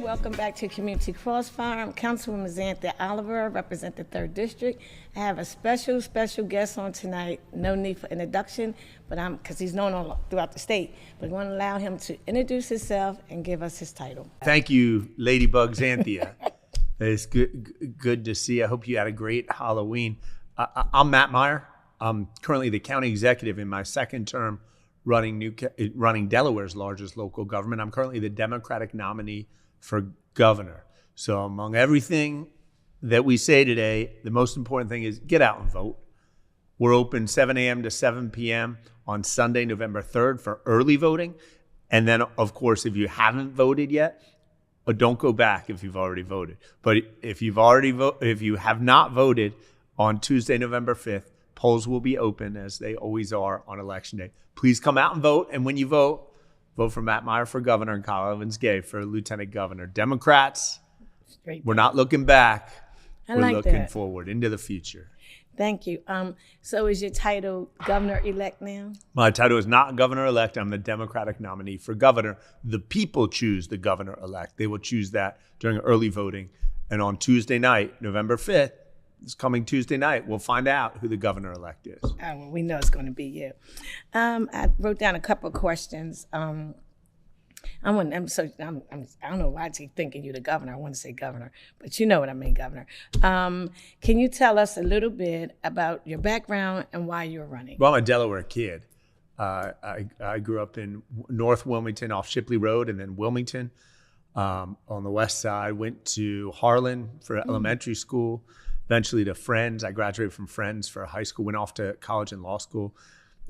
Welcome back to Community Crossfire. I'm Councilwoman Zanthia Oliver, I represent the 3rd District. I have a special guest on tonight. No need for introduction, but because he's known all throughout the state. But I want to allow him to introduce himself and give us his title. Thank you, Ladybug Zanthia. It's good to see you. I hope you had a great Halloween. I'm Matt Meyer. I'm currently the county executive in my 2nd term running Delaware's largest local government. I'm currently the Democratic nominee for governor. So among everything that we say today, the most important thing is get out and vote. We're open 7 a.m. to 7 p.m. on Sunday, November 3rd for early voting. And then, of course, if you haven't voted yet, don't go back if you've already voted. But if you have not voted on Tuesday, November 5th, polls will be open as they always are on election day. Please come out and vote. And when you vote for Matt Meyer for governor and Kyle Evans Gay for lieutenant governor. Democrats, we're not looking back. We're looking forward into the future. Thank you. So is your title governor-elect now? My title is not governor-elect. I'm the Democratic nominee for governor. The people choose the governor-elect. They will choose that during early voting. And on Tuesday night, November 5th, this coming Tuesday night, we'll find out who the governor-elect is. Well, we know it's going to be you. I wrote down a couple of questions. I don't know why I keep thinking you're the governor. I want to say governor, but you know what I mean, governor. Can you tell us a little bit about your background and why you're running? Well, I'm a Delaware kid. I grew up in North Wilmington off Shipley Road and then Wilmington on the west side. Went to Harlan for elementary school. Eventually to Friends. I graduated from Friends for high school, went off to college and law school.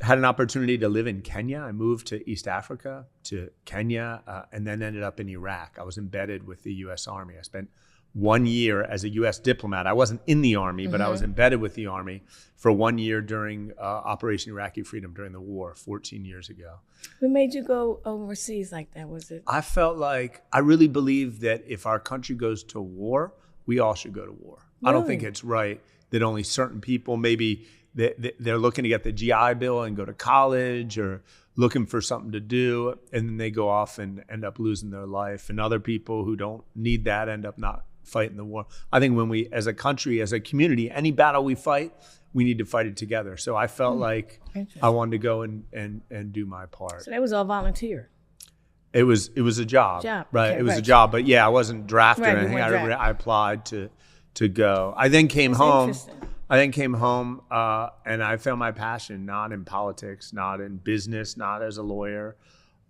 Had an opportunity to live in Kenya. I moved to East Africa, to Kenya, and then ended up in Iraq. I was embedded with the U.S. Army. I spent 1 year as a U.S. diplomat. I wasn't in the Army, but I was embedded with the Army for 1 year during Operation Iraqi Freedom during the war 14 years ago. What made you go overseas like that? Was it? I felt like, I really believe that if our country goes to war, we all should go to war. Really? I don't think it's right that only certain people, maybe they're looking to get the GI Bill and go to college or looking for something to do, and then they go off and end up losing their life. And other people who don't need that end up not fighting the war. I think when we, as a country, as a community, any battle we fight, we need to fight it together. So I felt like I wanted to go and do my part. So that was all volunteer? It was a job. Right? Okay, it was a job. But yeah, I wasn't drafted or anything. I applied to go. I then came home. And I found my passion not in politics, not in business, not as a lawyer,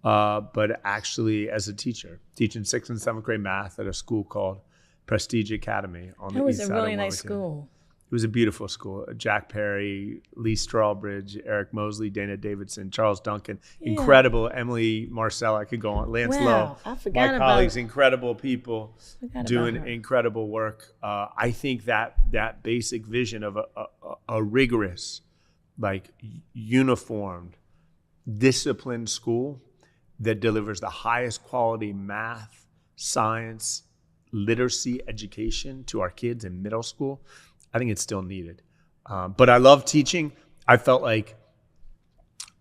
but actually as a teacher, teaching 6th and 7th grade math at a school called Prestige Academy on the east side of Wilmington. It was a really nice school. It was a beautiful school. Jack Perry, Lee Strawbridge, Eric Mosley, Dana Davidson, Charles Duncan, incredible. Emily Marcel, I could go on. Lance Lowe, I forgot my colleagues, incredible people doing incredible work. I think that basic vision of a rigorous, like uniformed, disciplined school that delivers the highest quality math, science, literacy education to our kids in middle school, I think it's still needed. But I love teaching. I felt like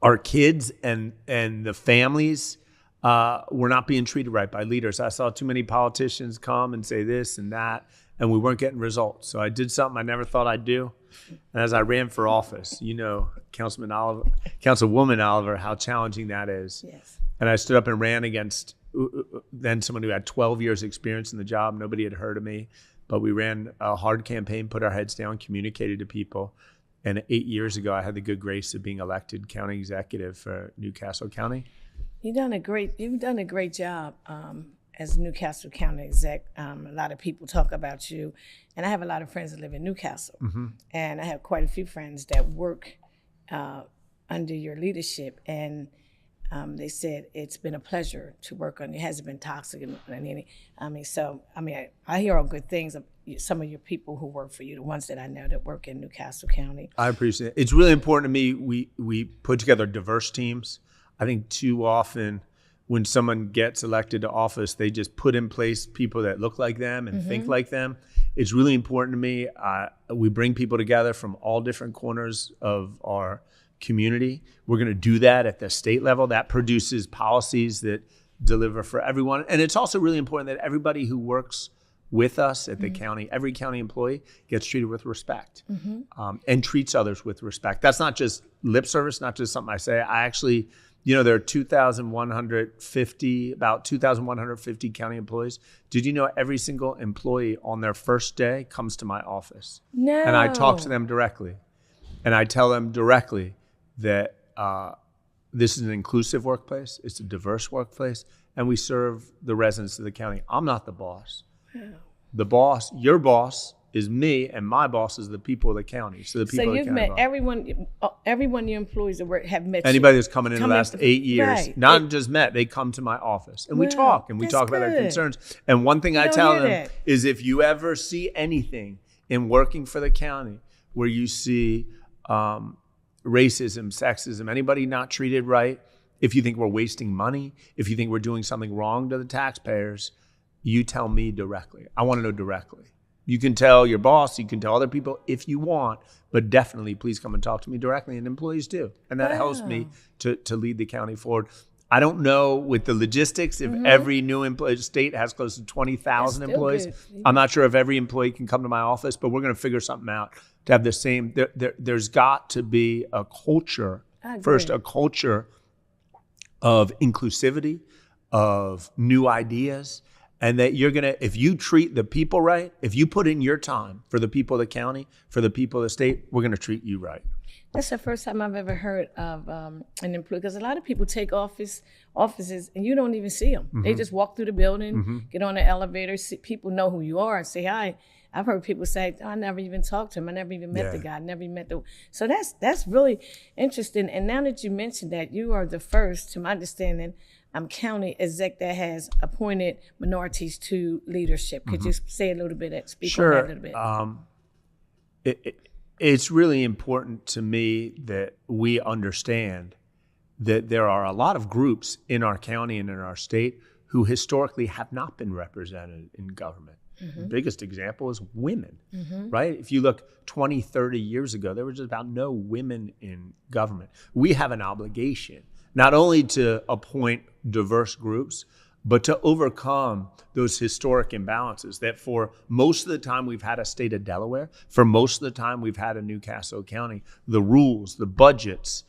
our kids and the families were not being treated right by leaders. I saw too many politicians come and say this and that, and we weren't getting results. So I did something I never thought I'd do. And as I ran for office, you know, Councilwoman Oliver, how challenging that is. Yes. And I stood up and ran against then someone who had 12 years experience in the job. Nobody had heard of me. But we ran a hard campaign, put our heads down, communicated to people. And 8 years ago, I had the good grace of being elected county executive for Newcastle County. You've done a great job as Newcastle County exec. A lot of people talk about you, and I have a lot of friends that live in Newcastle, and I have quite a few friends that work under your leadership, and they said it's been a pleasure to work on. It hasn't been toxic and any. I hear all good things of some of your people who work for you, the ones that I know that work in Newcastle County. I appreciate it. It's really important to me. We put together diverse teams. I think too often when someone gets elected to office, they just put in place people that look like them and think like them. It's really important to me. We bring people together from all different corners of our community. We're going to do that at the state level. That produces policies that deliver for everyone. And it's also really important that everybody who works with us at the county, every county employee gets treated with respect and treats others with respect. That's not just lip service, not just something I say. I actually, there are about 2,150 county employees. Did you know every single employee on their first day comes to my office? No. And I talk to them directly. And I tell them directly that this is an inclusive workplace. It's a diverse workplace. And we serve the residents of the county. I'm not the boss. The boss, your boss, is me, and my boss is the people of the county. So the people of the county. So you've met everyone your employees at work have met anybody you. that's coming in the last 8 years, right. not just met, they come to my office and we talk and we talk about our concerns. And one thing I tell them is if you ever see anything in working for the county where you see racism, sexism, anybody not treated right, if you think we're wasting money, if you think we're doing something wrong to the taxpayers, you tell me directly. I want to know directly. You can tell your boss, you can tell other people if you want, but definitely please come and talk to me directly, and employees do. And that helps me to lead the county forward. I don't know with the logistics if every new state has close to 20,000 employees. I'm not sure if every employee can come to my office, but we're going to figure something out to have the same. There's got to be a culture, first a culture of inclusivity, of new ideas, and that you're going to, if you treat the people right, if you put in your time for the people of the county, for the people of the state, we're going to treat you right. That's the first time I've ever heard of an employee, because a lot of people take offices and you don't even see them. They just walk through the building, get on the elevator, see, people know who you are and say hi. I've heard people say, I never even talked to him. I never even met the guy. I never even met the. So that's really interesting. And now that you mentioned that, you are the first, to my understanding, county exec that has appointed minorities to leadership. Could you say a little bit, speak on that a little bit? It's really important to me that we understand that there are a lot of groups in our county and in our state who historically have not been represented in government. The biggest example is women, right? If you look 20, 30 years ago, there was just about no women in government. We have an obligation not only to appoint diverse groups, but to overcome those historic imbalances that for most of the time we've had a state of Delaware, for most of the time we've had a Newcastle County, the rules, the budgets,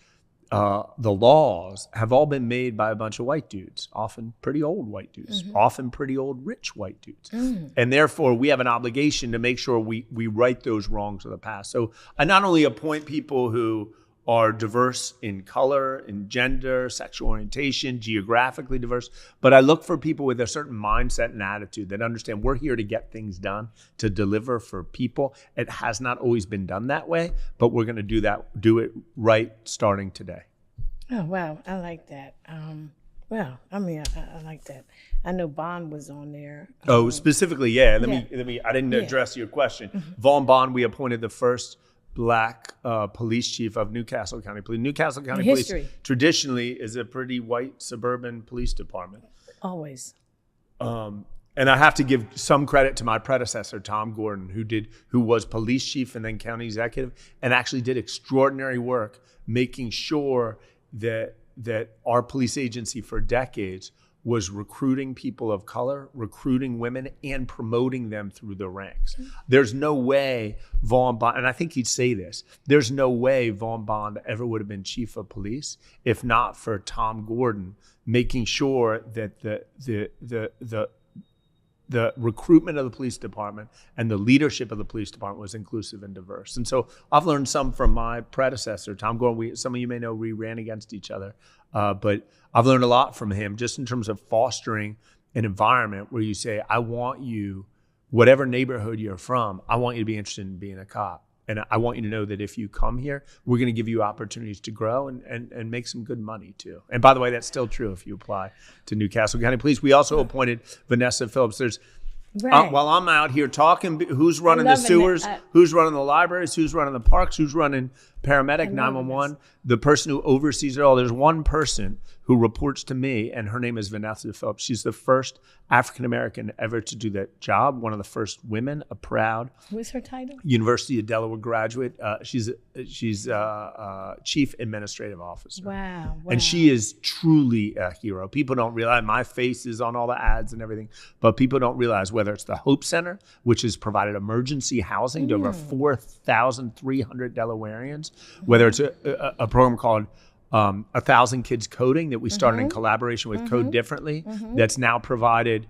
the laws have all been made by a bunch of white dudes, often pretty old white dudes, often pretty old rich white dudes. And therefore we have an obligation to make sure we right those wrongs of the past. So I not only appoint people who are diverse in color, in gender, sexual orientation, geographically diverse. But I look for people with a certain mindset and attitude that understand we're here to get things done, to deliver for people. It has not always been done that way, but we're going to do it right starting today. Oh, wow. I like that. Well, I mean, I like that. I know Bond was on there. Specifically, yeah. Let me. I didn't address your question. Vaughn Bond, we appointed the first Black police chief of Newcastle County Police. Newcastle County Police traditionally is a pretty white suburban police department. Always. And I have to give some credit to my predecessor, Tom Gordon, who was police chief and then county executive, and actually did extraordinary work making sure that our police agency for decades was recruiting people of color, recruiting women, and promoting them through the ranks. There's no way Vaughn Bond, and I think he'd say this, there's no way Vaughn Bond ever would have been chief of police if not for Tom Gordon making sure that the recruitment of the police department and the leadership of the police department was inclusive and diverse. And so I've learned some from my predecessor, Tom Gordon. Some of you may know we ran against each other, but I've learned a lot from him just in terms of fostering an environment where you say, I want you, whatever neighborhood you're from, I want you to be interested in being a cop. And I want you to know that if you come here, we're going to give you opportunities to grow and make some good money too. And by the way, that's still true if you apply to Newcastle County Police. We also appointed Vanessa Phillips. There's while I'm out here talking, who's running the sewers, who's running the libraries, who's running the parks, who's running Paramedic, 911, the person who oversees it all. There's one person who reports to me, and her name is Vanessa Phillips. She's the first African-American ever to do that job, one of the first women, a proud. What's her title? University of Delaware graduate. She's Chief Administrative Officer. Wow. And she is truly a hero. People don't realize, my face is on all the ads and everything, but people don't realize whether it's the Hope Center, which has provided emergency housing to over 4,300 Delawareans, whether it's a program called 1,000 Kids Coding that we started in collaboration with Code Differently, that's now provided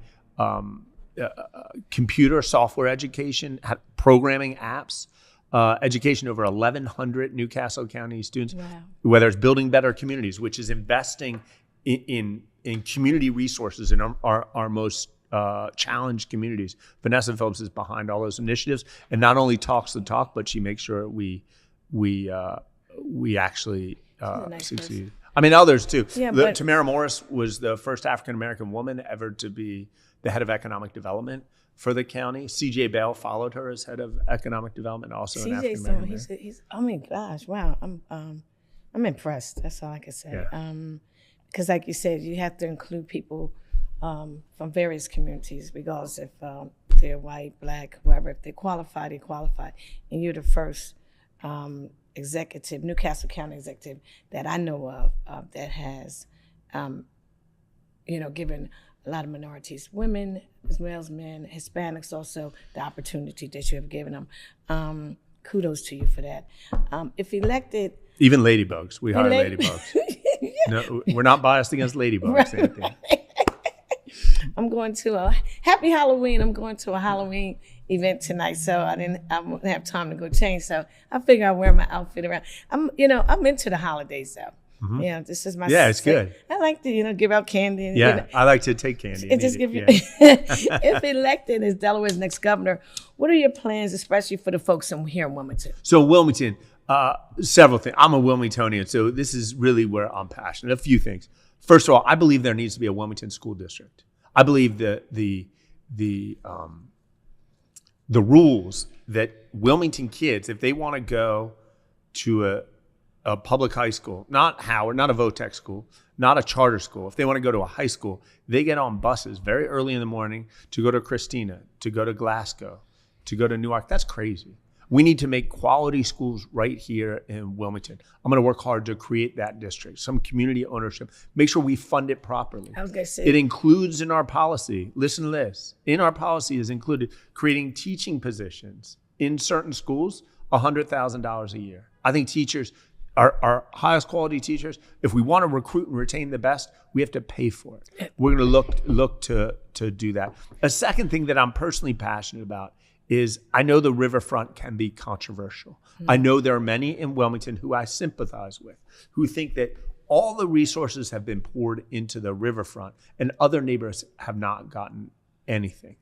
computer software education, programming apps, education over 1,100 Newcastle County students, whether it's building better communities, which is investing in community resources in our most challenged communities. Vanessa Phillips is behind all those initiatives and not only talks the talk, but she makes sure we actually succeed. Person. I mean, others too. Yeah, Tamara Morris was the first African-American woman ever to be the head of economic development for the county. CJ Bale followed her as head of economic development, also an African-American. He's oh my gosh, wow. I'm impressed. That's all I can say. Yeah. Because like you said, you have to include people from various communities, regardless if they're white, black, whoever. If they qualify, they qualify. And you're the first executive, Newcastle County executive that I know of that has, given a lot of minorities, women as well as men, Hispanics also, the opportunity that you have given them. Kudos to you for that. If elected... Even ladybugs. We hire ladybugs. Yeah. No, we're not biased against ladybugs. Right. I'm going to a happy Halloween. I'm going to a Halloween event tonight, so I won't have time to go change. So I figure I'll wear my outfit around. I'm into the holidays though. Mm-hmm. Yeah, this is my. Yeah, it's good. I like to give out candy. And, yeah, I like to take candy. And just give you. If elected as Delaware's next governor, what are your plans, especially for the folks here in Wilmington? So Wilmington, several things. I'm a Wilmingtonian, so this is really where I'm passionate. A few things. First of all, I believe there needs to be a Wilmington school district. I believe that the rules that Wilmington kids, if they want to go to a public high school, not Howard, not a VOTEC school, not a charter school, if they want to go to a high school, they get on buses very early in the morning to go to Christina, to go to Glasgow, to go to Newark. That's crazy. We need to make quality schools right here in Wilmington. I'm going to work hard to create that district, some community ownership, make sure we fund it properly. I was going to say. It includes in our policy, listen to this, in our policy is included creating teaching positions in certain schools, $100,000 a year. I think teachers, our highest quality teachers, if we want to recruit and retain the best, we have to pay for it. We're going to look to do that. A second thing that I'm personally passionate about is I know the riverfront can be controversial. Mm-hmm. I know there are many in Wilmington who I sympathize with, who think that all the resources have been poured into the riverfront and other neighbors have not gotten anything.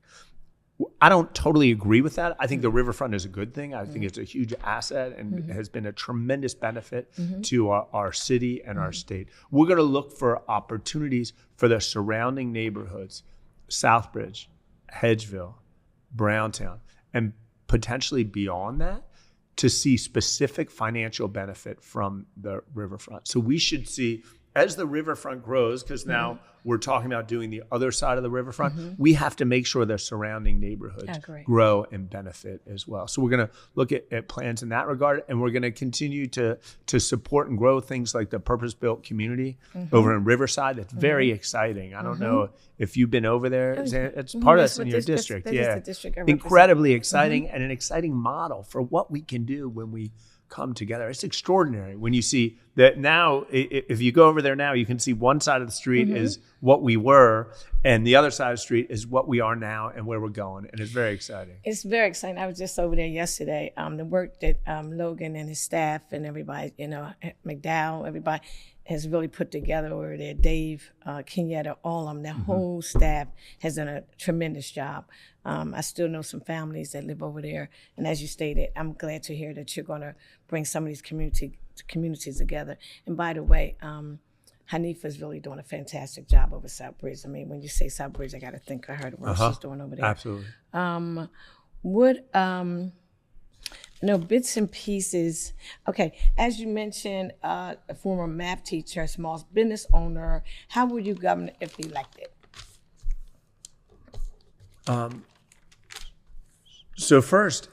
I don't totally agree with that. I think the riverfront is a good thing. I think it's a huge asset and has been a tremendous benefit to our city and our state. We're going to look for opportunities for the surrounding neighborhoods, Southbridge, Hedgeville, Browntown, and potentially beyond that, to see specific financial benefit from the riverfront. So we should see, as the riverfront grows, because now we're talking about doing the other side of the riverfront, we have to make sure the surrounding neighborhoods grow and benefit as well. So we're going to look at plans in that regard, and we're going to continue to support and grow things like the purpose-built community over in Riverside. That's very exciting. I don't know if you've been over there. It's part of that's in your district. Yeah, incredibly exciting and an exciting model for what we can do when we come together. It's extraordinary when you see that now. If you go over there now, you can see one side of the street is what we were, and the other side of the street is what we are now and where we're going. And it's very exciting. It's very exciting. I was just over there yesterday. The work that Logan and his staff and everybody, McDowell, everybody has really put together over there. Dave, Kenyatta, all of them, their whole staff has done a tremendous job. I still know some families that live over there. And as you stated, I'm glad to hear that you're going to bring some of these communities together. And by the way, Hanifa's really doing a fantastic job over Southbridge. I mean, when you say Southbridge, I got to think of her, the work she's doing over there. Absolutely. No, bits and pieces. Okay, as you mentioned, a former math teacher, a small business owner. How would you govern if elected? So first,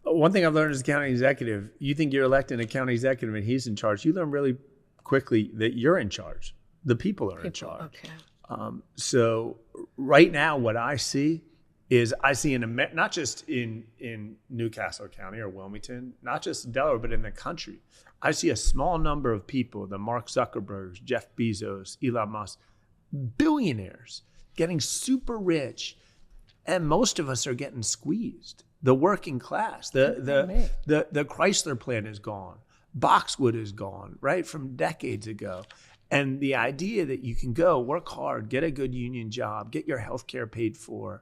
one thing I've learned as a county executive, you think you're electing a county executive and he's in charge. You learn really quickly that you're in charge. The people are in charge. Okay. So right now, what I see is not just in Newcastle County or Wilmington, not just in Delaware, but in the country. I see a small number of people, the Mark Zuckerbergs, Jeff Bezos, Elon Musk, billionaires getting super rich, and most of us are getting squeezed. The working class, the Chrysler plant is gone. Boxwood is gone, right, from decades ago. And the idea that you can go work hard, get a good union job, get your health care paid for,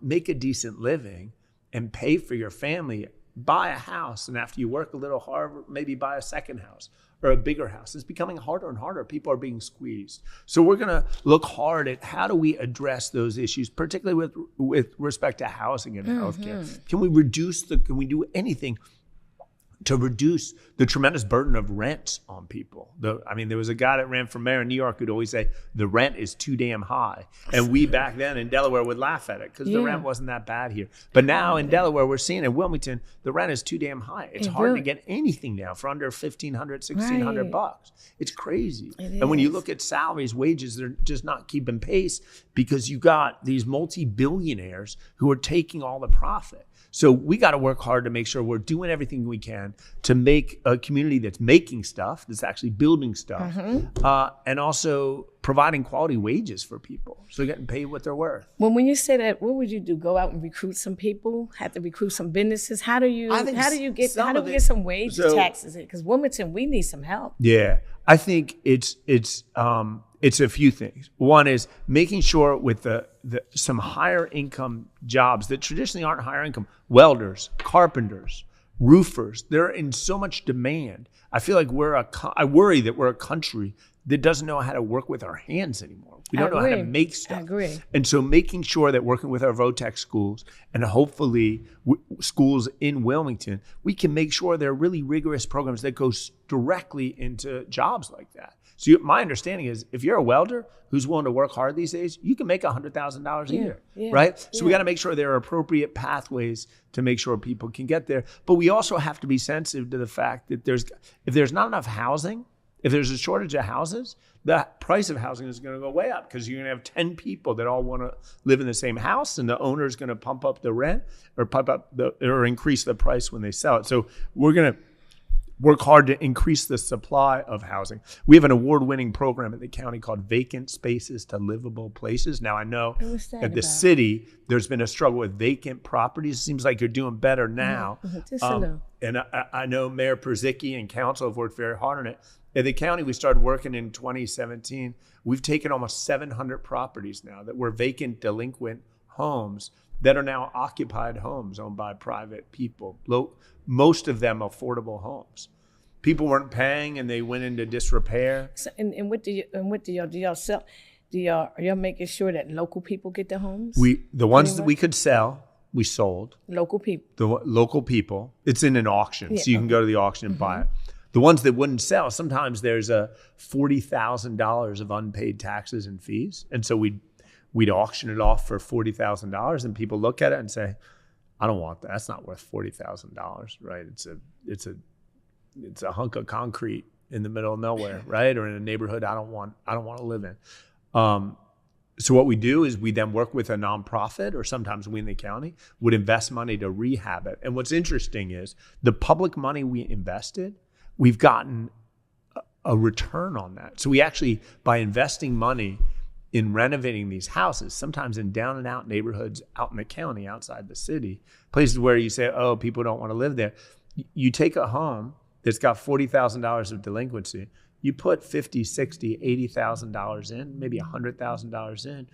make a decent living, and pay for your family, buy a house, and after you work a little hard, maybe buy a second house or a bigger house. It's becoming harder and harder. People are being squeezed. So we're going to look hard at how do we address those issues, particularly with respect to housing and healthcare. Can we do anything to reduce the tremendous burden of rent on people? There was a guy that ran for mayor in New York who'd always say, the rent is too damn high. And we back then in Delaware would laugh at it because the rent wasn't that bad here. But now in Delaware, we're seeing in Wilmington, the rent is too damn high. It's hard to get anything now for under $1,500, $1,600 bucks. It's crazy. And when you look at salaries, wages, they're just not keeping pace because you got these multi-billionaires who are taking all the profit. So we got to work hard to make sure we're doing everything we can to make a community that's making stuff, that's actually building stuff, and also providing quality wages for people. So they're getting paid what they're worth. Well, when you say that, what would you do? Go out and recruit some people? Have to recruit some businesses? How do we get some wage taxes? Because Wilmington, we need some help. Yeah, I think it's a few things. One is making sure with some higher income jobs that traditionally aren't higher income, welders, carpenters, roofers, they're in so much demand. I feel like I worry that we're a country that doesn't know how to work with our hands anymore. We don't know how to make stuff. I agree. And so making sure that working with our VOTEC schools and hopefully schools in Wilmington, we can make sure there are really rigorous programs that go directly into jobs like that. So my understanding is if you're a welder who's willing to work hard these days, you can make $100,000 a year, right? So we got to make sure there are appropriate pathways to make sure people can get there. But we also have to be sensitive to the fact that if there's not enough housing, if there's a shortage of houses, the price of housing is going to go way up because you're going to have 10 people that all want to live in the same house, and the owner is going to pump up the rent or increase the price when they sell it. So we're going to work hard to increase the supply of housing. We have an award-winning program at the county called Vacant Spaces to Livable Places. Now, I know at the city, there's been a struggle with vacant properties. It seems like you're doing better now. And I know Mayor Perzicki and council have worked very hard on it. At the county, we started working in 2017. We've taken almost 700 properties now that were vacant, delinquent homes that are now occupied homes owned by private people. Most of them affordable homes. People weren't paying and they went into disrepair. So, and what do y'all sell? Are y'all making sure that local people get the homes? The ones that we could sell, we sold. Local people. The local people. It's in an auction, so you can go to the auction and buy it. The ones that wouldn't sell, sometimes there's a $40,000 of unpaid taxes and fees, and so we'd auction it off for $40,000, and people look at it and say, "I don't want that. That's not worth $40,000, right? It's a hunk of concrete in the middle of nowhere, right? Or in a neighborhood I don't want to live in." So what we do is we then work with a nonprofit, or sometimes we in the county would invest money to rehab it. And what's interesting is the public money we invested, we've gotten a return on that. So we actually, by investing money in renovating these houses, sometimes in down and out neighborhoods out in the county, outside the city, places where you say, oh, people don't want to live there. You take a home that's got $40,000 of delinquency, you put $50,000, $60,000, $80,000 in, maybe $100,000 in,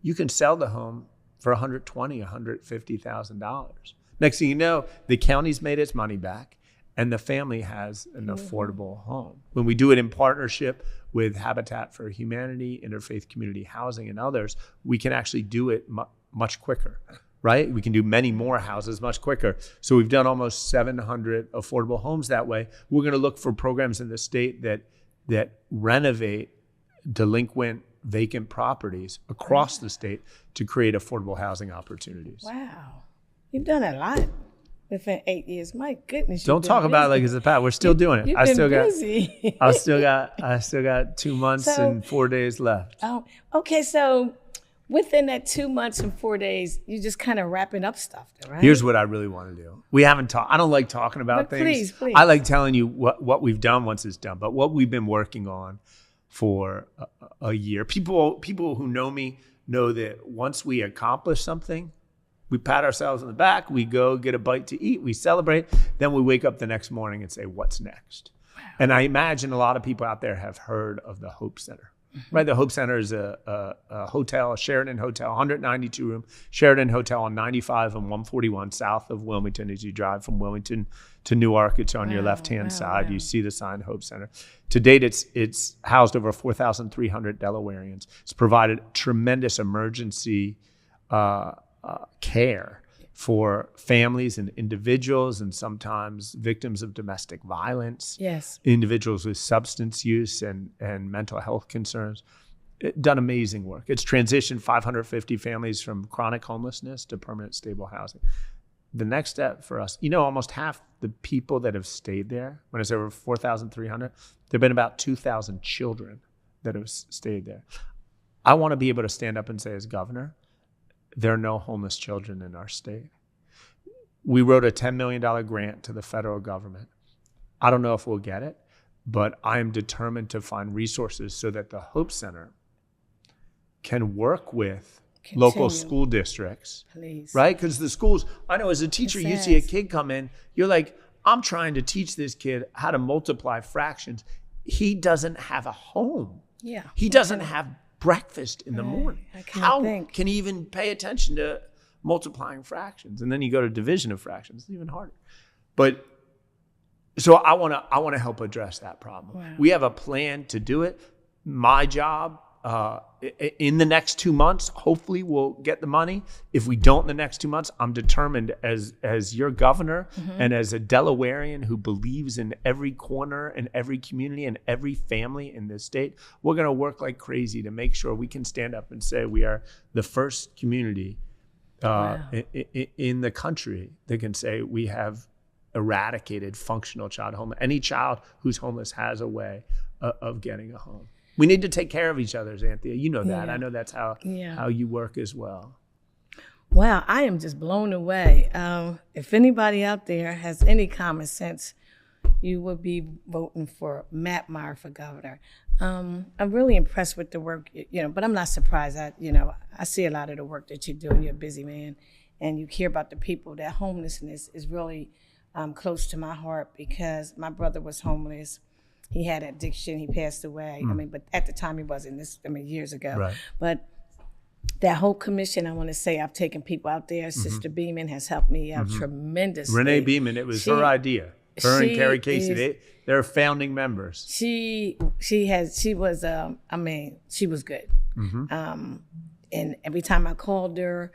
you can sell the home for $120,000, $150,000. Next thing you know, the county's made its money back, and the family has an affordable home. When we do it in partnership with Habitat for Humanity, Interfaith Community Housing, and others, we can actually do it much quicker. right? We can do many more houses much quicker. So we've done almost 700 affordable homes that way. We're going to look for programs in the state that renovate delinquent vacant properties across the state to create affordable housing opportunities. Wow. You've done a lot within 8 years. My goodness. Don't talk about it like it's a pat. We're still doing it. You've been busy. I still got 2 months and 4 days left. Oh, okay. So within that 2 months and 4 days, you just kind of wrapping up stuff, though, right? Here's what I really want to do. We haven't talked. I don't like talking about But things. please. I like telling you what we've done once it's done. But what we've been working on for a year. People who know me know that once we accomplish something, we pat ourselves on the back, we go get a bite to eat, we celebrate, then we wake up the next morning and say, what's next? Wow. And I imagine a lot of people out there have heard of the Hope Center. Right, the Hope Center is a hotel, a Sheraton Hotel, 192 room, Sheraton Hotel on 95 and 141 south of Wilmington. As you drive from Wilmington to Newark, it's on your left-hand side. Wow. You see the sign Hope Center. To date, it's housed over 4,300 Delawareans. It's provided tremendous emergency care for families and individuals, and sometimes victims of domestic violence, individuals with substance use and mental health concerns. Done amazing work. It's transitioned 550 families from chronic homelessness to permanent stable housing. The next step for us, almost half the people that have stayed there, when it's over 4,300, there have been about 2,000 children that have stayed there. I want to be able to stand up and say, as governor, there are no homeless children in our state. We wrote a $10 million grant to the federal government. I don't know if we'll get it, but I am determined to find resources so that the Hope Center can work with local school districts, right? Because the schools, I know as a teacher, you see a kid come in, you're like, I'm trying to teach this kid how to multiply fractions. He doesn't have a home. Yeah. He doesn't have breakfast in the morning. How can he even pay attention to multiplying fractions? And then you go to division of fractions. It's even harder. But so I want to help address that problem. Wow. We have a plan to do it. My job in the next 2 months, hopefully we'll get the money. If we don't in the next 2 months, I'm determined as your governor and as a Delawarean who believes in every corner and every community and every family in this state, we're going to work like crazy to make sure we can stand up and say we are the first community in the country that can say we have eradicated functional child homeless. Any child who's homeless has a way of getting a home. We need to take care of each other, Zanthia. You know that. I know that's how you work as well. Wow, I am just blown away. If anybody out there has any common sense, you would be voting for Matt Meyer for governor. I'm really impressed with the work, but I'm not surprised. I see a lot of the work that you're doing. You're a busy man, and you care about the people. That homelessness is really close to my heart because my brother was homeless. He had addiction. He passed away. But at the time he wasn't. Years ago. Right. But that whole commission, I want to say, I've taken people out there. Sister Beeman has helped me out tremendously. Renee Beeman, it was her idea. Her and Carrie Casey, they're founding members. She was good. And every time I called her,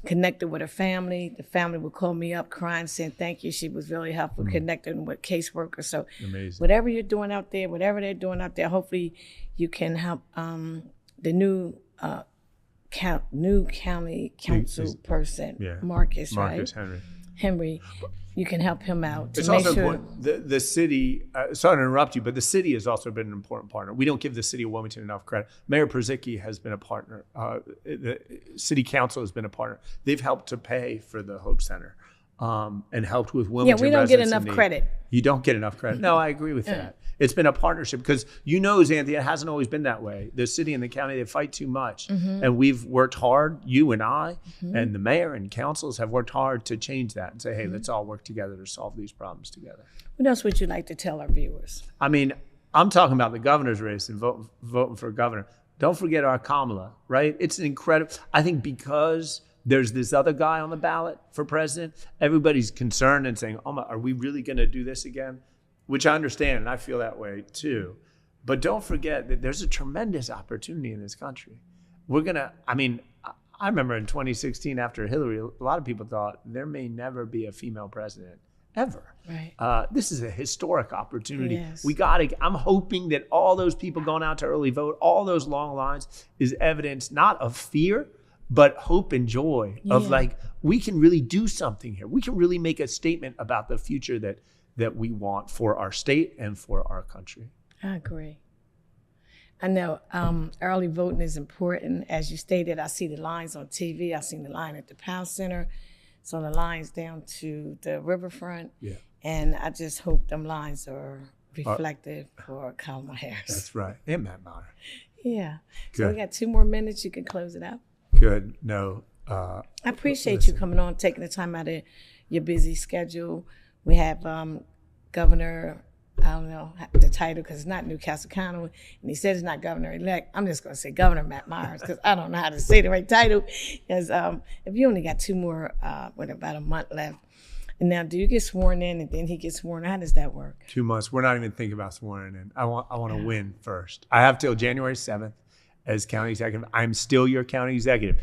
connected with her family, the family would call me up crying, saying thank you. She was really helpful, connecting with caseworkers. So amazing. Whatever you're doing out there, whatever they're doing out there, hopefully you can help the new county council person, Marcus, right? Henry. You can help him out to it's make also sure. Important. The city, sorry to interrupt you, but the city has also been an important partner. We don't give the city of Wilmington enough credit. Mayor Przicki has been a partner. The city council has been a partner. They've helped to pay for the Hope Center and helped with Wilmington. Yeah, we don't get enough credit. You don't get enough credit. No, I agree with that. It's been a partnership because Zanthia, it hasn't always been that way. The city and the county, they fight too much. And we've worked hard, you and I, and the mayor and councils have worked hard to change that and say, hey, let's all work together to solve these problems together. What else would you like to tell our viewers? I'm talking about the governor's race and voting for governor. Don't forget our Kamala, right? It's an incredible, I think because there's this other guy on the ballot for president, everybody's concerned and saying, are we really going to do this again? Which I understand, and I feel that way too. But don't forget that there's a tremendous opportunity in this country. I remember in 2016 after Hillary, a lot of people thought there may never be a female president ever. Right. This is a historic opportunity. Yes. I'm hoping that all those people going out to early vote, all those long lines is evidence not of fear, but hope and joy of like, we can really do something here. We can really make a statement about the future that we want for our state and for our country. I agree. I know early voting is important. As you stated, I see the lines on TV. I've seen the line at the Power Center. So the lines down to the riverfront. Yeah. And I just hope them lines are reflective for Kamala Harris. That's right. And Matt Meyer. Yeah. Good. So we got 2 more minutes. You can close it out. Good. No. I appreciate you coming on, taking the time out of your busy schedule. We have Governor, I don't know the title because it's not Newcastle County, and he says it's not governor-elect. I'm just going to say Governor Matt Myers because I don't know how to say the right title. Because if you only got 2 more, with about a month left, and now do you get sworn in and then he gets sworn in? How does that work? 2 months. We're not even thinking about swearing in. I want to win first. I have till January 7th as county executive. I'm still your county executive.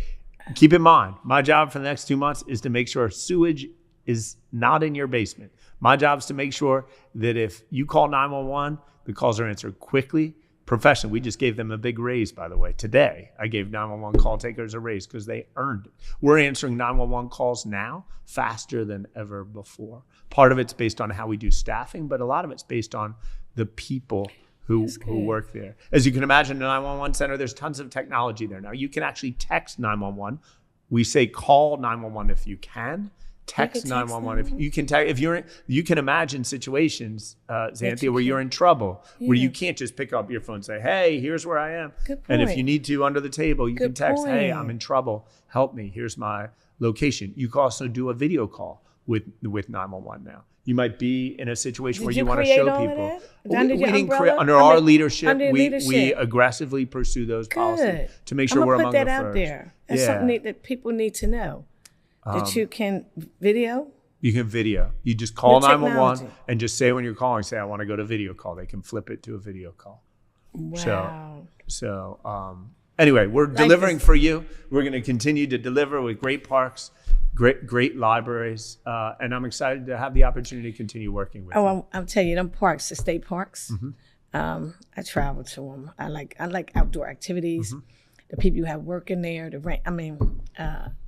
Keep in mind, my job for the next 2 months is to make sure sewage is not in your basement. My job is to make sure that if you call 911, the calls are answered quickly, professionally. We just gave them a big raise, by the way. Today, I gave 911 call takers a raise because they earned it. We're answering 911 calls now faster than ever before. Part of it's based on how we do staffing, but a lot of it's based on the people who work there. As you can imagine, the 911 center, there's tons of technology there now. You can actually text 911. We say call 911 if you can. Text 911 if you can. You can imagine situations, Zanthia, where you're in trouble, where you can't just pick up your phone and say, "Hey, here's where I am." Good point. And if you need to, under the table, you can text, point. "Hey, I'm in trouble. Help me. Here's my location." You can also do a video call with 911 now. You might be in a situation where you want to show people. Under our leadership, we aggressively pursue those policies to make sure we're among the first. I'm gonna put that out there. That's something that people need to know. That you can video? You can video. You just call 911 and just say when you're calling, say, I want to go to video call. They can flip it to a video call. Wow. So anyway, we're delivering for you. We're going to continue to deliver with great parks, great libraries. And I'm excited to have the opportunity to continue working with you. I'll tell you, them parks, the state parks, I travel to them. I like outdoor activities. The people you have working there,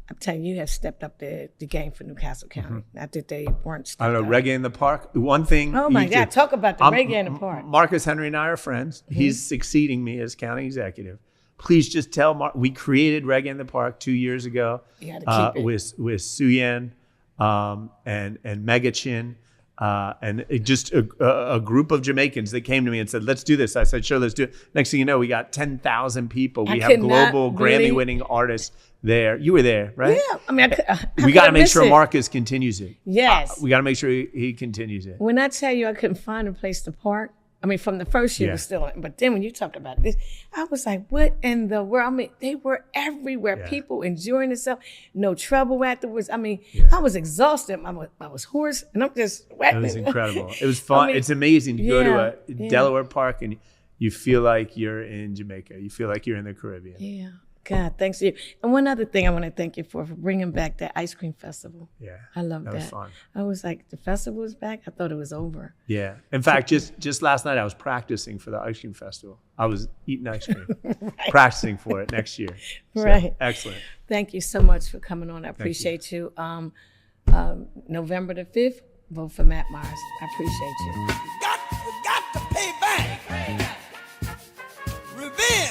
I'm telling you, you have stepped up the game for Newcastle County. Not that they weren't stepped up. I don't know, reggae in the park. One thing. Oh my God, talk about the reggae in the park. Marcus Henry and I are friends. He's succeeding me as county executive. Please just tell Mark, we created reggae in the park 2 years ago with Suyen and Mega Chin. And just a group of Jamaicans that came to me and said, let's do this. I said, sure, let's do it. Next thing you know, we got 10,000 people. We have global Grammy-winning artists there. You were there, right? Yeah. We got to make sure Marcus continues it. Yes. We got to make sure he continues it. When I tell you I couldn't find a place to park, from the first year was still, but then when you talked about this, I was like, what in the world? They were everywhere. Yeah. People enjoying themselves, no trouble afterwards. I was exhausted. I was hoarse, and I'm just wet. It was incredible. It was fun. It's amazing to go to a Delaware park and you feel like you're in Jamaica. You feel like you're in the Caribbean. Yeah. God, thanks to you. And one other thing I want to thank you for bringing back that ice cream festival. Yeah. I love that. That was fun. I was like, the festival is back? I thought it was over. Yeah. In fact, just last night I was practicing for the ice cream festival. I was eating ice cream, practicing for it next year. So, right. Excellent. Thank you so much for coming on. I appreciate you. November the 5th, vote for Matt Myers. I appreciate you. We got to pay back. Revenge.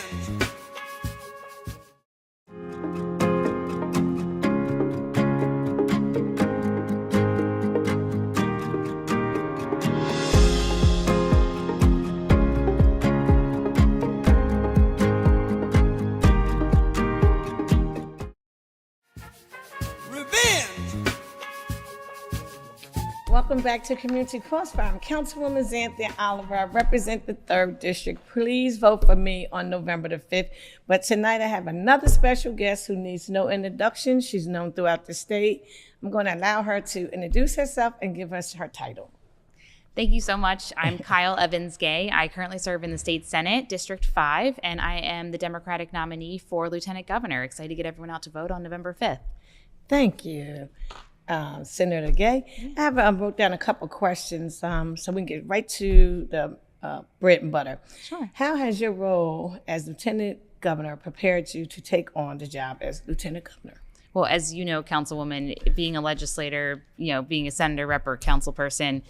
Welcome back to Community Crossfire. I'm Councilwoman Zanthia Oliver. I represent the 3rd District. Please vote for me on November the 5th. But tonight I have another special guest who needs no introduction. She's known throughout the state. I'm going to allow her to introduce herself and give us her title. Thank you so much. I'm Kyle Evans-Gay. I currently serve in the state Senate, District 5, and I am the Democratic nominee for Lieutenant Governor. Excited to get everyone out to vote on November 5th. Thank you, Senator Gay. I wrote down a couple questions so we can get right to the bread and butter. Sure. How has your role as Lieutenant Governor prepared you to take on the job as Lieutenant Governor? Well, as you know, Councilwoman, being a legislator, being a senator, rep, or council person,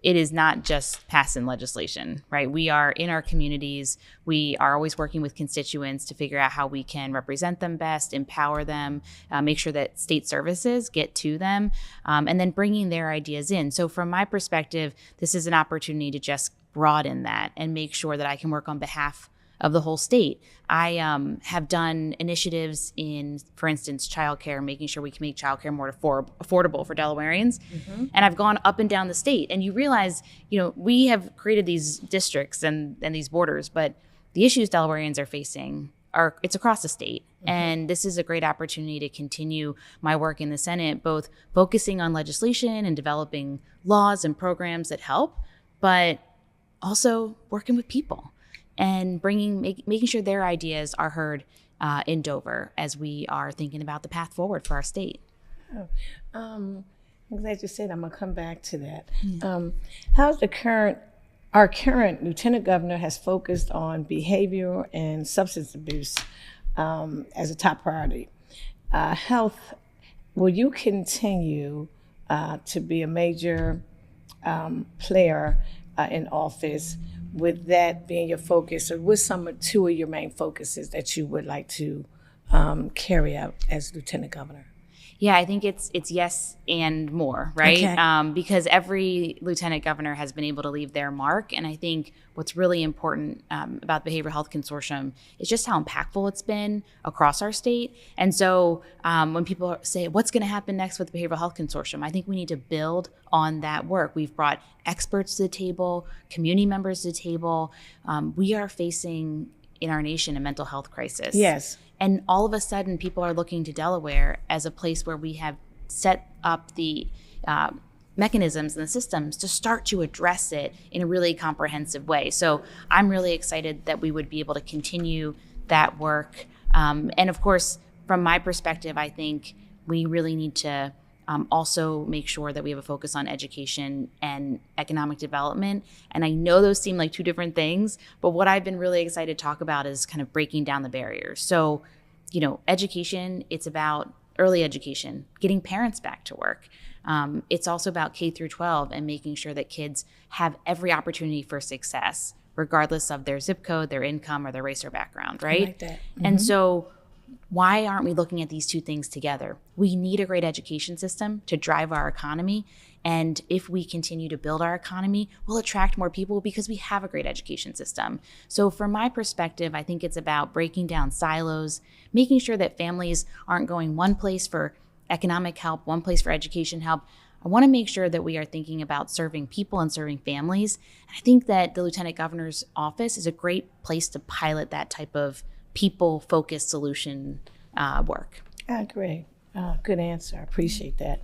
it is not just passing legislation, right? We are in our communities. We are always working with constituents to figure out how we can represent them best, empower them, make sure that state services get to them, and then bringing their ideas in. So from my perspective, this is an opportunity to just broaden that and make sure that I can work on behalf of the whole state. I have done initiatives in, for instance, childcare, making sure we can make childcare more affordable for Delawareans. Mm-hmm. And I've gone up and down the state. And you realize, we have created these districts and these borders, but the issues Delawareans are facing it's across the state. Mm-hmm. And this is a great opportunity to continue my work in the Senate, both focusing on legislation and developing laws and programs that help, but also working with people and making sure their ideas are heard in Dover as we are thinking about the path forward for our state. I'm glad you said I'm gonna come back to that. Yeah. How's our current Lieutenant Governor has focused on behavior and substance abuse as a top priority. Health, will you continue to be a major player in office, with that being your focus, or with two of your main focuses that you would like to carry out as Lieutenant Governor? Yeah, I think it's yes and more, right? Okay. Because every Lieutenant Governor has been able to leave their mark. And I think what's really important about the Behavioral Health Consortium is just how impactful it's been across our state. And so when people say, what's going to happen next with the Behavioral Health Consortium? I think we need to build on that work. We've brought experts to the table, community members to the table. We are facing in our nation a mental health crisis. Yes. And all of a sudden, people are looking to Delaware as a place where we have set up the mechanisms and the systems to start to address it in a really comprehensive way. So I'm really excited that we would be able to continue that work. And of course, from my perspective, I think we really need to also make sure that we have a focus on education and economic development. And I know those seem like two different things, but what I've been really excited to talk about is kind of breaking down the barriers. So, education, it's about early education, getting parents back to work. It's also about K through 12 and making sure that kids have every opportunity for success, regardless of their zip code, their income, or their race or background, right? I like that. Mm-hmm. And so why aren't we looking at these two things together? We need a great education system to drive our economy. And if we continue to build our economy, we'll attract more people because we have a great education system. So from my perspective, I think it's about breaking down silos, making sure that families aren't going one place for economic help, one place for education help. I want to make sure that we are thinking about serving people and serving families. And I think that the Lieutenant Governor's office is a great place to pilot that type of people-focused solution work. Great. Good answer. I appreciate that.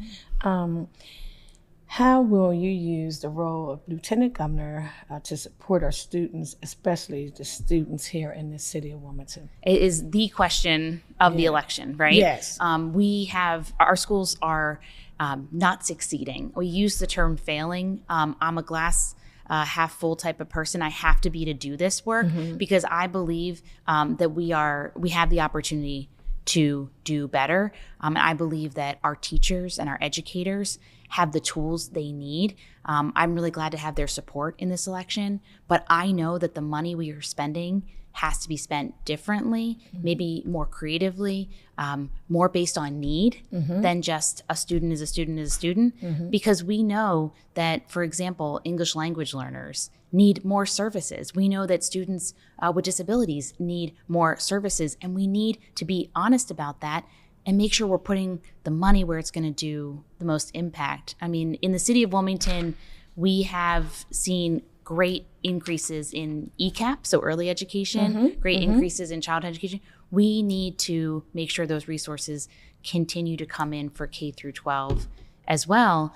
How will you use the role of Lieutenant Governor to support our students, especially the students here in the city of Wilmington? It is the question of the election, right? Yes. Our schools are not succeeding. We use the term failing. I'm a glass half full type of person. I have to be to do this work because I believe that we have the opportunity to do better. And I believe that our teachers and our educators have the tools they need. I'm really glad to have their support in this election, but I know that the money we are spending has to be spent differently, maybe more creatively, more based on need than just a student is a student is a student, because we know that, for example, English language learners need more services. We know that students with disabilities need more services, and we need to be honest about that and make sure we're putting the money where it's going to do the most impact. I mean, in the city of Wilmington, we have seen great increases in ECAP, so early education, great increases in childhood education. We need to make sure those resources continue to come in for K through 12 as well.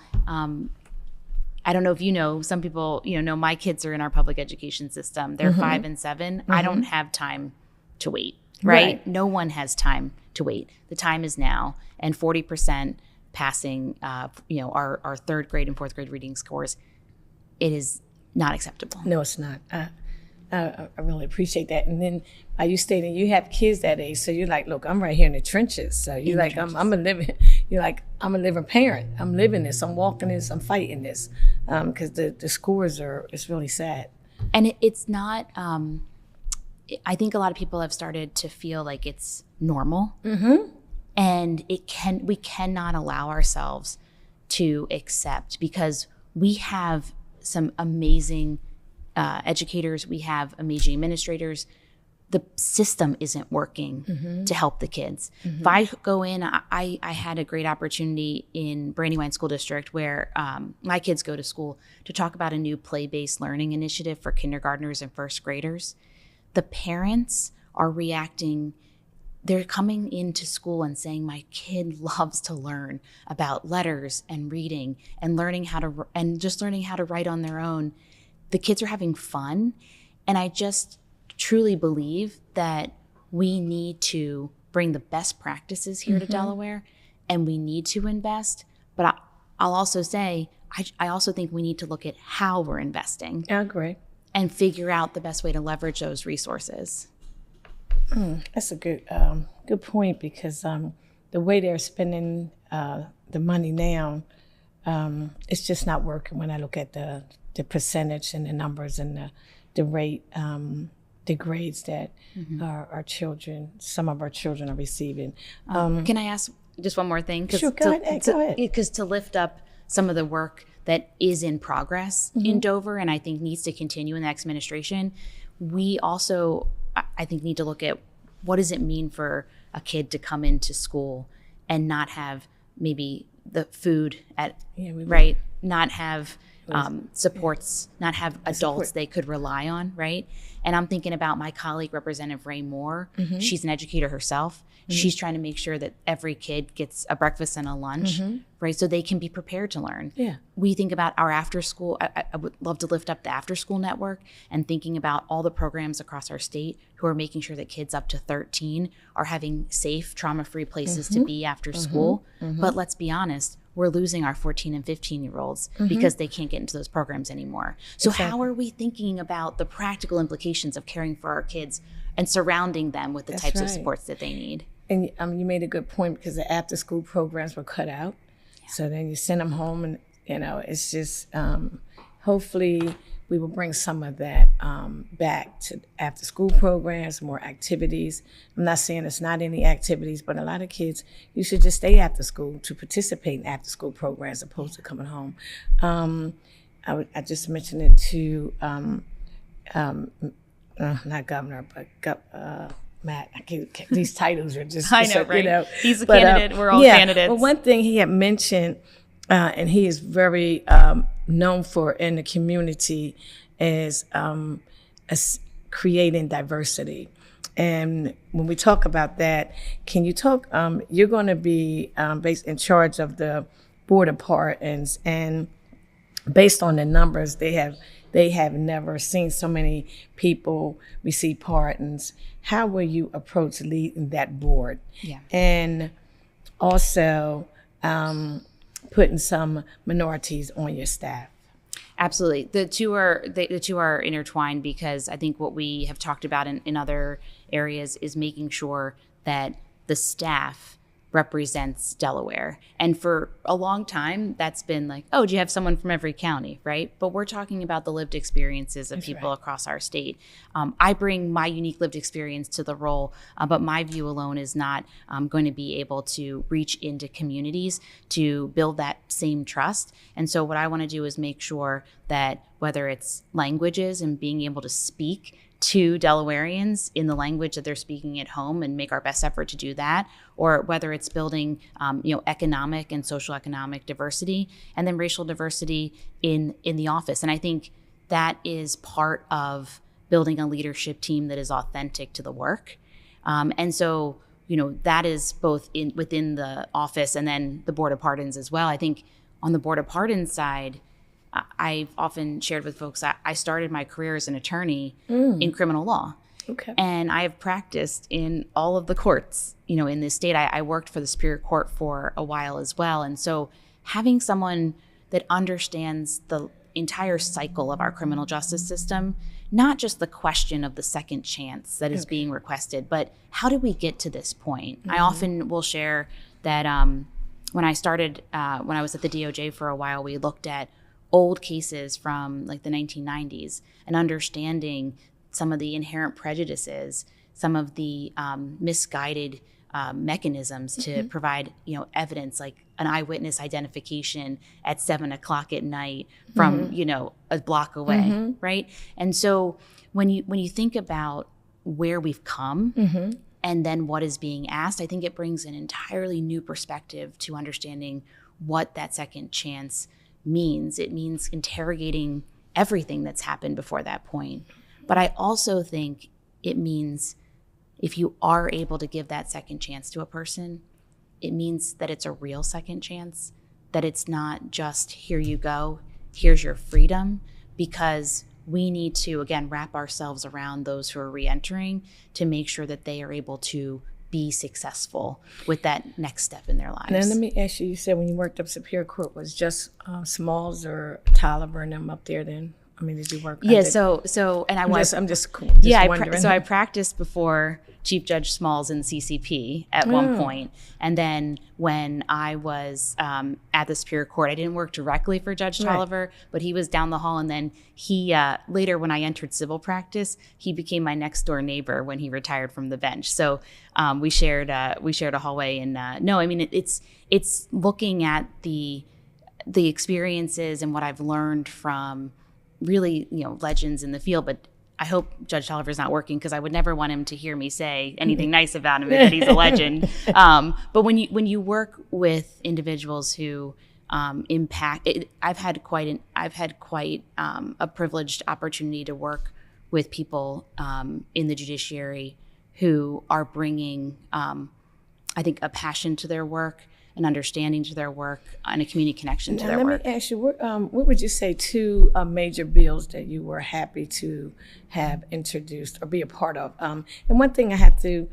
I don't know if you know, some people, know my kids are in our public education system. They're 5 and 7. I don't have time to wait, right? No one has time to wait. The time is now. And 40% passing, our third grade and fourth grade reading scores, it is not acceptable. No, it's not. I really appreciate that. And then you stating you have kids that age, so you're like, look, I'm right here in the trenches. So you're like, I'm a living. You're like, I'm a living parent. I'm living this. I'm walking this. I'm fighting this. Because the scores it's really sad. And it's not. I think a lot of people have started to feel like it's normal, and we cannot allow ourselves to accept, because we have some amazing educators, we have amazing administrators. The system isn't working to help the kids. If I go in, I had a great opportunity in Brandywine School District where my kids go to school to talk about a new play-based learning initiative for kindergartners and first graders. The parents are reacting. They're coming into school and saying, my kid loves to learn about letters and reading and learning how to write on their own. The kids are having fun. And I just truly believe that we need to bring the best practices here to Delaware, and we need to invest. But I'll also say, I also think we need to look at how we're investing. I agree. And figure out the best way to leverage those resources. That's a good point, because the way they're spending the money now, it's just not working when I look at the percentage and the numbers and the rate, the grades that some of our children are receiving. Can I ask just one more thing? Sure, go ahead. Because to lift up some of the work that is in progress in Dover, and I think needs to continue in the next administration, we also, I think, need to look at what does it mean for a kid to come into school and not have maybe the food right, not have supports, not have adults they could rely on, right? And I'm thinking about my colleague, Representative Ray Moore. She's an educator herself. She's trying to make sure that every kid gets a breakfast and a lunch, right? So they can be prepared to learn. Yeah. We think about our after school. I would love to lift up the after school network and thinking about all the programs across our state who are making sure that kids up to 13 are having safe, trauma-free places to be after school. But let's be honest, we're losing our 14 and 15-year-olds because they can't get into those programs anymore. So how are we thinking about the practical implications of caring for our kids and surrounding them with the types of supports that they need? And you made a good point, because the after-school programs were cut out. Yeah. So then you send them home, and it's just hopefully we will bring some of that back to after-school programs, more activities. I'm not saying it's not any activities, but a lot of kids, you should just stay after school to participate in after-school programs as opposed to coming home. I just mentioned it to not governor, but Matt. These titles are just, I know, right? He's a candidate. We're all candidates. But one thing he had mentioned, and he is very known for in the community, is creating diversity. And when we talk about that, can you talk? You're going to be in charge of the board of pardons, and based on the numbers, they have never seen so many people receive pardons. How will you approach leading that board? Yeah. And also putting some minorities on your staff? Absolutely. The two are intertwined, because I think what we have talked about in other areas is making sure that the staff represents Delaware. And for a long time, that's been like, oh, do you have someone from every county, right? But we're talking about the lived experiences of people across our state. I bring my unique lived experience to the role, but my view alone is not going to be able to reach into communities to build that same trust. And so what I want to do is make sure that whether it's languages and being able to speak to Delawareans in the language that they're speaking at home and make our best effort to do that, or whether it's building economic and social economic diversity, and then racial diversity in the office. And I think that is part of building a leadership team that is authentic to the work. And so, that is both within the office and then the Board of Pardons as well. I think on the Board of Pardons side, I've often shared with folks that I started my career as an attorney in criminal law. Okay. And I have practiced in all of the courts, in this state. I worked for the Superior Court for a while as well. And so having someone that understands the entire cycle of our criminal justice system, not just the question of the second chance that is being requested, but how do we get to this point? I often will share that when I started, when I was at the DOJ for a while, we looked at old cases from like the 1990s and understanding some of the inherent prejudices, some of the misguided mechanisms to provide, evidence, like an eyewitness identification at 7:00 at night from, a block away, right? And so when you think about where we've come and then what is being asked, I think it brings an entirely new perspective to understanding what that second chance means. It means interrogating everything that's happened before that point. But I also think it means if you are able to give that second chance to a person, it means that it's a real second chance, that it's not just here you go, here's your freedom, because we need to, again, wrap ourselves around those who are reentering to make sure that they are able to be successful with that next step in their lives. Now, let me ask you, you said when you worked up Superior Court, was just Smalls or Oliver and them up there then? I mean, did you work? Yeah, so and I'm just wondering. So I practiced before Chief Judge Smalls in CCP at one point. And then when I was at the Superior Court, I didn't work directly for Judge Oliver, but he was down the hall. And then he, later when I entered civil practice, he became my next door neighbor when he retired from the bench. So we shared a hallway. And it's looking at the experiences and what I've learned from really, legends in the field. But I hope Judge Oliver's not working, because I would never want him to hear me say anything nice about him, that he's a legend. But when you work with individuals who impact, I've had quite a privileged opportunity to work with people in the judiciary who are bringing, I think, a passion to their work, an understanding to their work, and a community connection to their work. Let me ask you, what would you say two major bills that you were happy to have introduced or be a part of? And one thing I have to,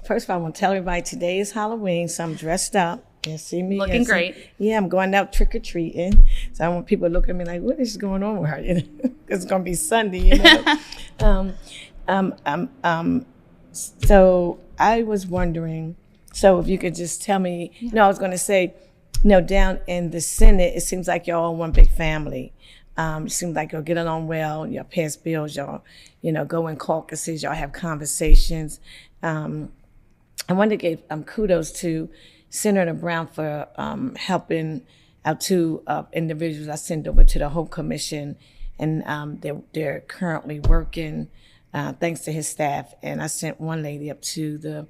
first of all, I want to tell everybody today is Halloween, so I'm dressed up. You see me looking great. Yeah, I'm going out trick or treating. So I want people to look at me like, what is going on with her? It's going to be Sunday, So I was wondering. So if you could just tell me, I was going to say, down in the Senate, it seems like y'all all one big family. It seems like y'all get along well, y'all pass bills, y'all, go in caucuses, y'all have conversations. I want to give kudos to Senator Brown for helping out two individuals I sent over to the Hope Commission, and they're currently working thanks to his staff. And I sent one lady up to the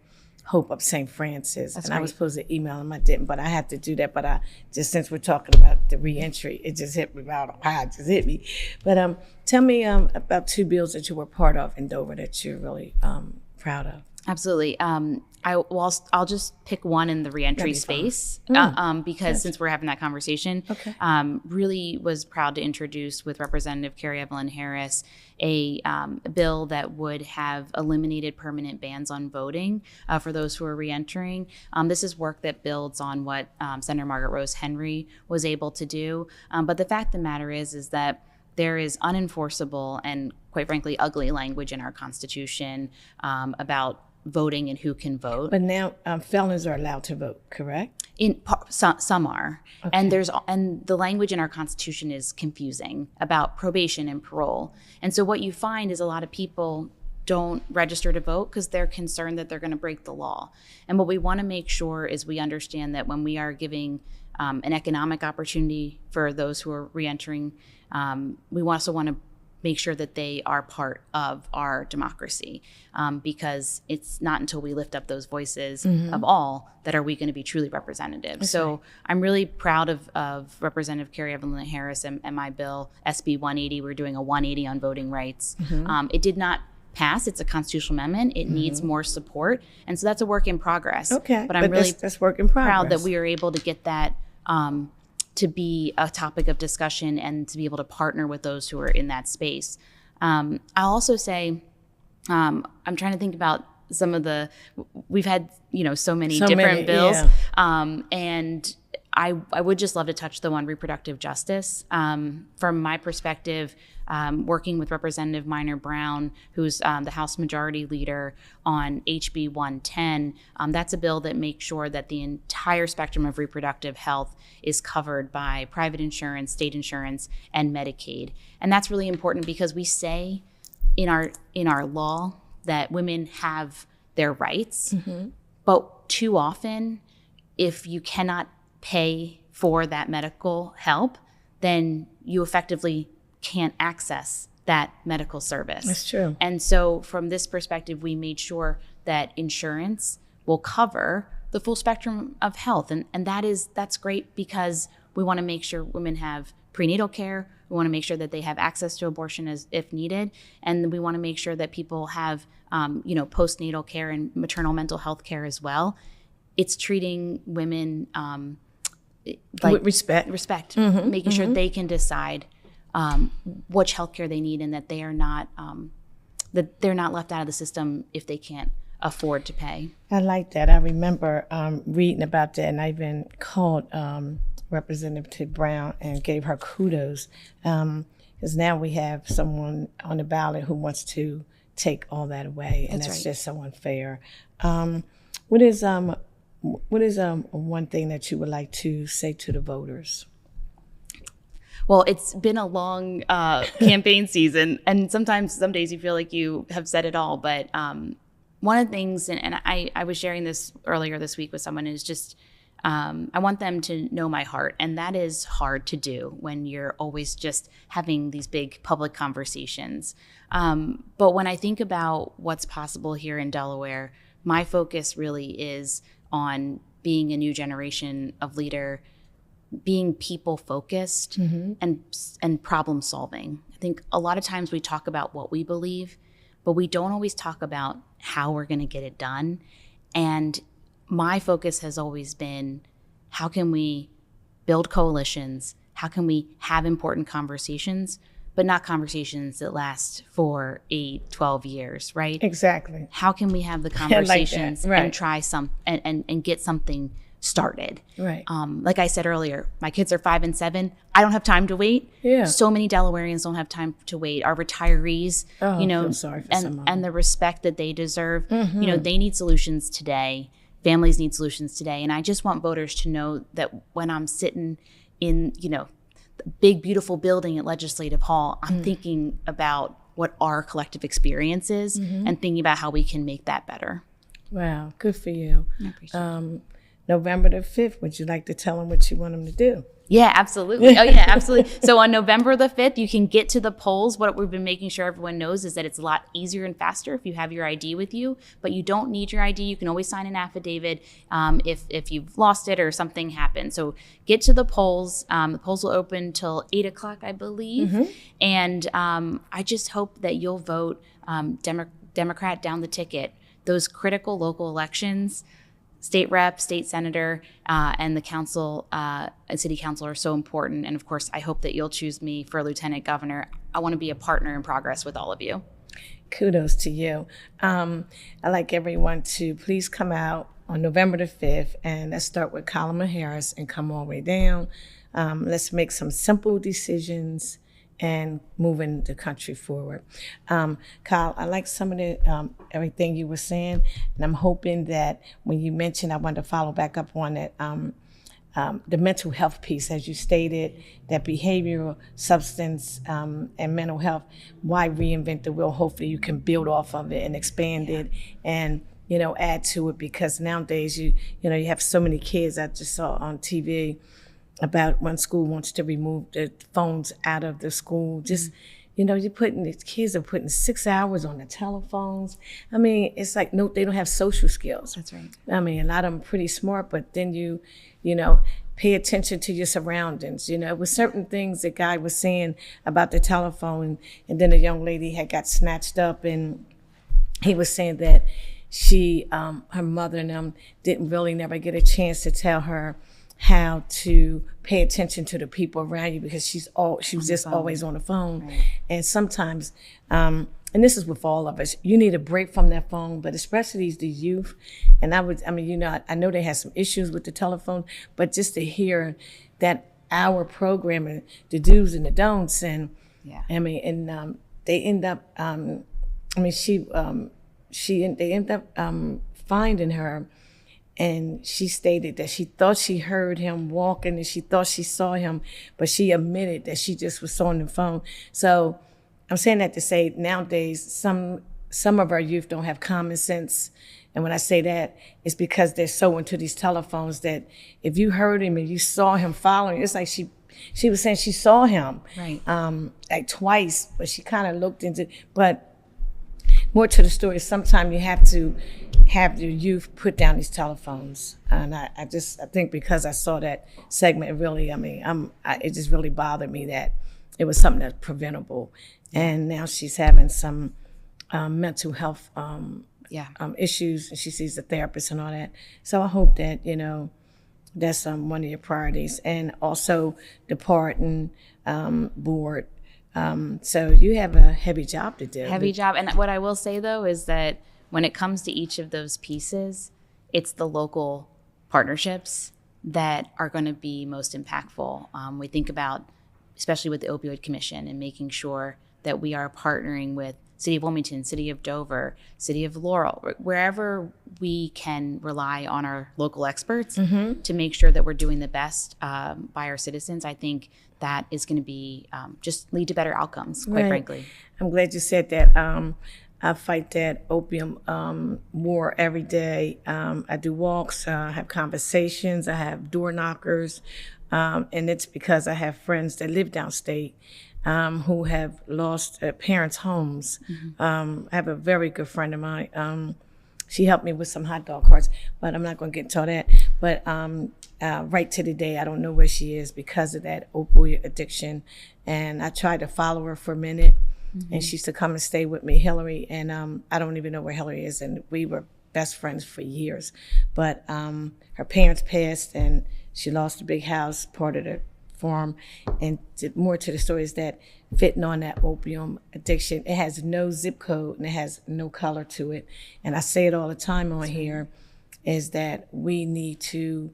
Hope of St. Francis. That's and great. I was supposed to email him, I didn't, but I had to do that. But I just, since we're talking about the reentry, it just hit me about how it just hit me. But tell me about two bills that you were part of in Dover that you're really proud of. Absolutely. I'll just pick one in the reentry space because since we're having that conversation, really was proud to introduce with Representative Carrie Evelyn Harris a bill that would have eliminated permanent bans on voting for those who are reentering. This is work that builds on what Senator Margaret Rose Henry was able to do. But the fact of the matter is that there is unenforceable and, quite frankly, ugly language in our Constitution about voting and who can vote. But now felons are allowed to vote, correct? Some are, and the language in our Constitution is confusing about probation and parole. And so what you find is a lot of people don't register to vote because they're concerned that they're going to break the law. And what we want to make sure is we understand that when we are giving an economic opportunity for those who are reentering, we also want to make sure that they are part of our democracy, because it's not until we lift up those voices of all that are we going to be truly representative. So I'm really proud of Representative Carrie Evelyn Harris and my bill, SB 180. We're doing a 180 on voting rights. It did not pass. It's a constitutional amendment. It needs more support. And so that's a work in progress. Okay. But I'm really that's work in progress. proud that we are able to get that to be a topic of discussion and to be able to partner with those who are in that space. I'll also say, I'm trying to think about we've had, so many different bills. Yeah. And I would just love to touch on reproductive justice. From my perspective, working with Representative Minor Brown, who's the House Majority Leader on HB 110, that's a bill that makes sure that the entire spectrum of reproductive health is covered by private insurance, state insurance, and Medicaid. And that's really important because we say in our law that women have their rights, but too often, if you cannot pay for that medical help, then you effectively can't access that medical service. That's true. And so from this perspective, we made sure that insurance will cover the full spectrum of health. And that's great because we want to make sure women have prenatal care. We want to make sure that they have access to abortion if needed. And we want to make sure that people have, postnatal care and maternal mental health care as well. It's treating women with respect, making sure they can decide which healthcare they need, and that they are not left out of the system if they can't afford to pay. I like that. I remember reading about that, and I even called Representative Brown and gave her kudos, because now we have someone on the ballot who wants to take all that away, and that's just so unfair. What is one thing that you would like to say to the voters? Well, it's been a long campaign season, and some days you feel like you have said it all. But one of the things, and I was sharing this earlier this week with someone, is just I want them to know my heart. And that is hard to do when you're always just having these big public conversations. But when I think about what's possible here in Delaware, my focus really is on being a new generation of leader, being people focused and problem solving. I think a lot of times we talk about what we believe, but we don't always talk about how we're going to get it done. And my focus has always been, how can we build coalitions? How can we have important conversations, but not conversations that last for 8, 12 years, right? Exactly. How can we have the conversations Right. and try and get something started? Right. Like I said earlier, my kids are 5 and 7. I don't have time to wait. Yeah. So many Delawareans don't have time to wait. Our retirees, I feel sorry for some of them. and the respect that they deserve, they need solutions today. Families need solutions today. And I just want voters to know that when I'm sitting in, the big, beautiful building at Legislative Hall, I'm thinking about what our collective experience is and thinking about how we can make that better. Wow, good for you. I appreciate it. November the 5th, would you like to tell them what you want them to do? Yeah, absolutely. Oh, yeah, absolutely. So on November the 5th, you can get to the polls. What we've been making sure everyone knows is that it's a lot easier and faster if you have your ID with you, but you don't need your ID. You can always sign an affidavit if you've lost it or something happened. So get to the polls. The polls will open till 8 o'clock, I believe. And I just hope that you'll vote Democrat down the ticket. Those critical local elections, state rep, state senator, and the council and city council are so important. And of course, I hope that you'll choose me for lieutenant governor. I want to be a partner in progress with all of you. Kudos to you. I'd like everyone to please come out on November the 5th, and let's start with Kamala Harris and come all the way down. Let's make some simple decisions and moving the country forward. Kyle, I like some of the everything you were saying, and I'm hoping that when you mentioned, I wanted to follow back up on it, the mental health piece, as you stated, that behavioral, substance, and mental health, why reinvent the wheel? Hopefully you can build off of it and expand it and add to it, because nowadays you have so many kids. I just saw on TV about one school wants to remove the phones out of the school. Just, the kids are putting 6 hours on the telephones. I mean, it's like, no, they don't have social skills. That's right. I mean, a lot of them pretty smart, but then you pay attention to your surroundings. It was certain things the guy was saying about the telephone, and then a young lady had got snatched up, and he was saying that she, her mother and them didn't really never get a chance to tell her how to pay attention to the people around you, because she was just always on the phone. Right. And sometimes, and this is with all of us, you need a break from that phone, but especially the youth. And I know they have some issues with the telephone, but just to hear that our programming, the do's and the don'ts, and they end up, they end up finding her. And she stated that she thought she heard him walking and she thought she saw him, but she admitted that she just was on the phone. So I'm saying that to say nowadays, some of our youth don't have common sense. And when I say that, it's because they're so into these telephones that if you heard him and you saw him following, it's like she was saying she saw him Right. Like twice, but she kind of looked into, but more to the story, sometimes you have to have your youth put down these telephones. And I think because I saw that segment, it really, it just really bothered me that it was something that's preventable. And now she's having some mental health issues, and she sees a therapist and all that. So I hope that, that's one of your priorities. And also the pardon board. So you have a heavy job to do. Heavy job. And what I will say, though, is that when it comes to each of those pieces, it's the local partnerships that are going to be most impactful. We think about, especially with the Opioid Commission, and making sure that we are partnering with City of Wilmington, City of Dover, City of Laurel, wherever we can rely on our local experts to make sure that we're doing the best by our citizens. I think that is going to be just lead to better outcomes, quite frankly. I'm glad you said that. I fight that opium war every day. I do walks, I have conversations, I have door knockers, and it's because I have friends that live downstate who have lost parents' homes. I have a very good friend of mine. She helped me with some hot dog carts, but I'm not going to get into all that. But right to the day, I don't know where she is because of that opioid addiction. And I tried to follow her for a minute, and she used to come and stay with me, Hillary. And I don't even know where Hillary is. And we were best friends for years. But her parents passed, and she lost a big house, part of the farm. And more to the story is that fitting on that opium addiction, it has no zip code and it has no color to it. And I say it all the time on here, is that we need to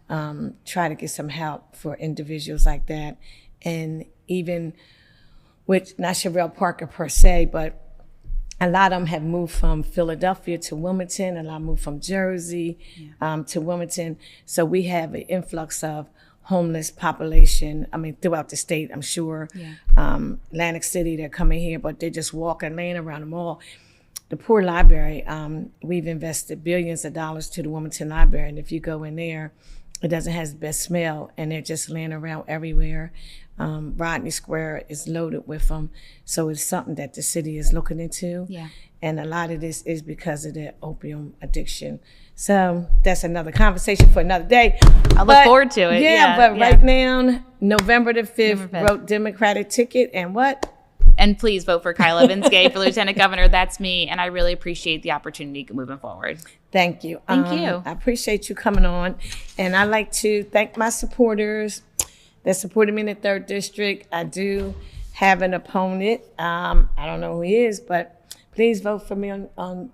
try to get some help for individuals like that. And even with not Sherelle Parker per se, but a lot of them have moved from Philadelphia to Wilmington, a lot moved from Jersey to Wilmington. So we have an influx of homeless population, throughout the state, I'm sure. Atlantic City, they're coming here, but they're just walking, laying around the mall. The poor library, we've invested billions of dollars to the Wilmington Library, and if you go in there, it doesn't have the best smell, and they're just laying around everywhere. Rodney Square is loaded with them, so it's something that the city is looking into. And a lot of this is because of the opium addiction. So that's another conversation for another day. I look forward to it. Right now, November the 5th, wrote Democratic ticket, and what? And please vote for Kyle Evans-Gay for Lieutenant Governor. That's me, and I really appreciate the opportunity moving forward. Thank you. Thank you. I appreciate you coming on, and I'd like to thank my supporters that supported me in the 3rd District. I do have an opponent. I don't know who he is, but please vote for me on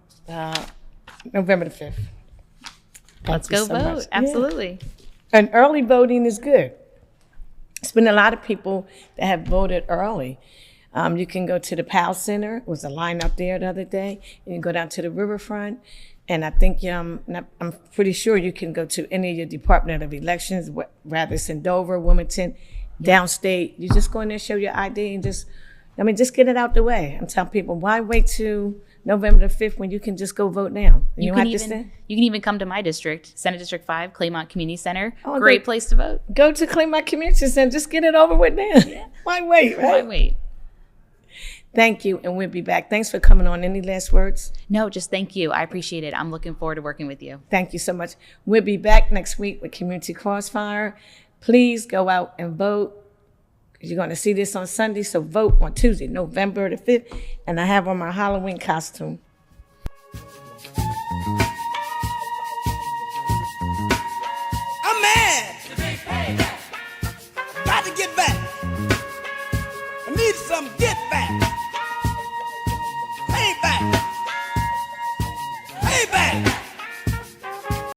November the 5th. Let's go vote. Much. Absolutely. And early voting is good. There's been a lot of people that have voted early. You can go to the Powell Center. There was a line up there the other day. You can go down to the riverfront. And I think I'm pretty sure you can go to any of your Department of Elections, whether it's in Dover, Wilmington, downstate. You just go in there, show your ID, and just get it out the way. I'm telling people, why wait to November the 5th when you can just go vote now? You can even come to my district, Senate District 5, Claymont Community Center. Great place to vote. Go to Claymont Community Center. Just get it over with now. Why wait, right? Why wait? Thank you, and we'll be back. Thanks for coming on. Any last words? No, just thank you. I appreciate it. I'm looking forward to working with you. Thank you so much. We'll be back next week with Community Crossfire. Please go out and vote. You're going to see this on Sunday, so vote on Tuesday, November the 5th. And I have on my Halloween costume. I'm mad. some get back.